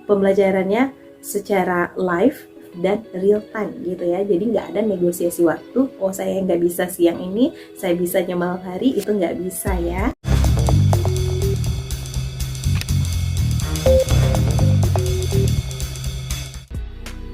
pembelajarannya secara live dan real time gitu ya. Jadi nggak ada negosiasi waktu, oh saya nggak bisa siang ini, saya bisanya malam hari, itu nggak bisa ya.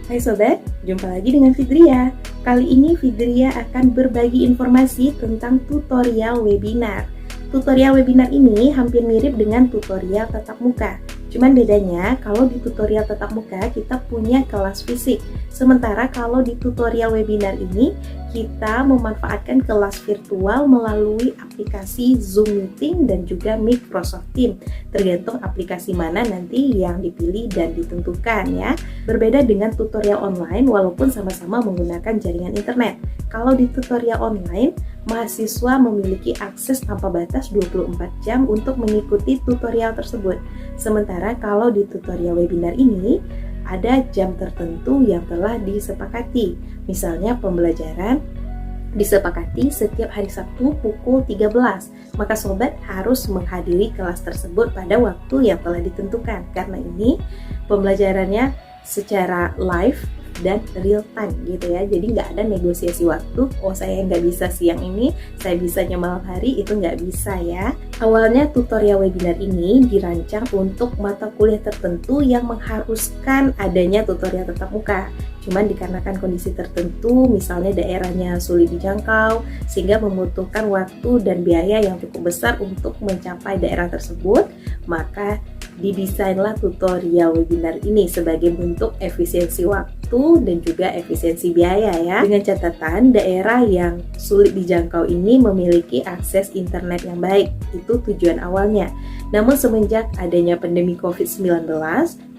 Hai sobat, jumpa lagi dengan Fidria. Kali ini Fidria akan berbagi informasi tentang tutorial webinar. Tutorial webinar ini hampir mirip dengan tutorial tatap muka. Cuman bedanya kalau di tutorial tatap muka kita punya kelas fisik. Sementara kalau di tutorial webinar ini kita memanfaatkan kelas virtual melalui aplikasi Zoom Meeting dan juga Microsoft Teams. Tergantung aplikasi mana nanti yang dipilih dan ditentukan ya. Berbeda dengan tutorial online walaupun sama-sama menggunakan jaringan internet. Kalau di tutorial online, mahasiswa memiliki akses tanpa batas 24 jam untuk mengikuti tutorial tersebut. Sementara kalau di tutorial webinar ini, ada jam tertentu yang telah disepakati. Misalnya pembelajaran disepakati setiap hari Sabtu pukul 13. Maka sobat harus menghadiri kelas tersebut pada waktu yang telah ditentukan. Karena ini pembelajarannya secara live dan real time gitu ya. Jadi nggak ada negosiasi waktu, oh saya nggak bisa siang ini, saya bisanya malam hari, itu nggak bisa ya. Awalnya tutorial webinar ini dirancang untuk mata kuliah tertentu yang mengharuskan adanya tutorial tatap muka. Cuman dikarenakan kondisi tertentu, misalnya daerahnya sulit dijangkau, sehingga membutuhkan waktu dan biaya yang cukup besar untuk mencapai daerah tersebut, maka didesainlah tutorial webinar ini sebagai bentuk efisiensi waktu dan juga efisiensi biaya ya. Dengan catatan daerah yang sulit dijangkau ini memiliki akses internet yang baik. Itu tujuan awalnya. Namun semenjak adanya pandemi COVID-19,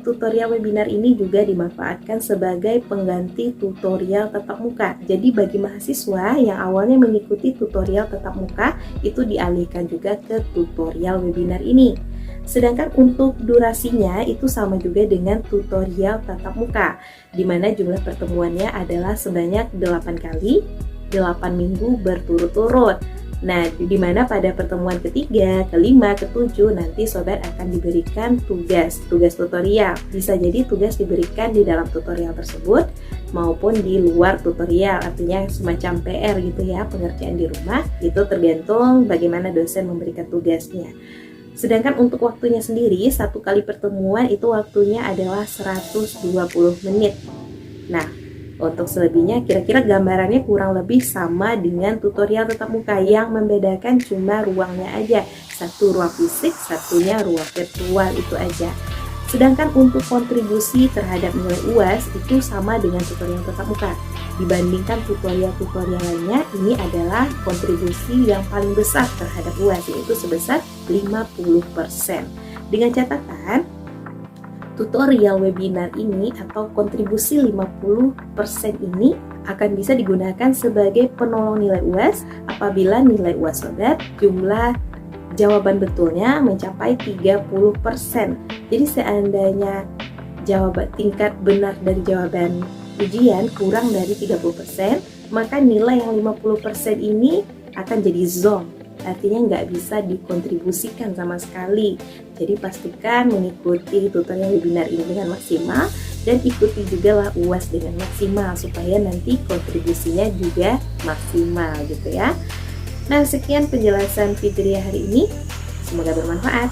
tutorial webinar ini juga dimanfaatkan sebagai pengganti tutorial tatap muka. Jadi bagi mahasiswa yang awalnya mengikuti tutorial tatap muka, itu dialihkan juga ke tutorial webinar ini. Sedangkan untuk durasinya itu sama juga dengan tutorial tatap muka, di mana jumlah pertemuannya adalah sebanyak 8 kali, 8 minggu berturut-turut. Nah, di mana pada pertemuan ketiga, kelima, ketujuh nanti sobat akan diberikan tugas tutorial. Bisa jadi tugas diberikan di dalam tutorial tersebut maupun di luar tutorial, artinya semacam PR gitu ya, pengerjaan di rumah. Itu tergantung bagaimana dosen memberikan tugasnya. Sedangkan untuk waktunya sendiri, satu kali pertemuan itu waktunya adalah 120 menit. Nah, untuk selebihnya kira-kira gambarannya kurang lebih sama dengan tutorial tatap muka, yang membedakan cuma ruangnya aja. Satu ruang fisik, satunya ruang virtual, itu aja. Sedangkan untuk kontribusi terhadap nilai UAS itu sama dengan tutorial tatap muka. Dibandingkan tutorial-tutorial lainnya, ini adalah kontribusi yang paling besar terhadap UAS, yaitu sebesar 50%. Dengan catatan, tutorial webinar ini atau kontribusi 50% ini akan bisa digunakan sebagai penolong nilai UAS apabila nilai UAS sobat jumlah jawaban betulnya mencapai 30%. Jadi seandainya jawaban tingkat benar dari jawaban ujian kurang dari 30%, maka nilai yang 50% ini akan jadi zonk. Artinya nggak bisa dikontribusikan sama sekali. Jadi pastikan mengikuti tutorial webinar ini dengan maksimal dan ikuti juga lah UAS dengan maksimal supaya nanti kontribusinya juga maksimal gitu ya. Nah, sekian penjelasan Fidria hari ini. Semoga bermanfaat.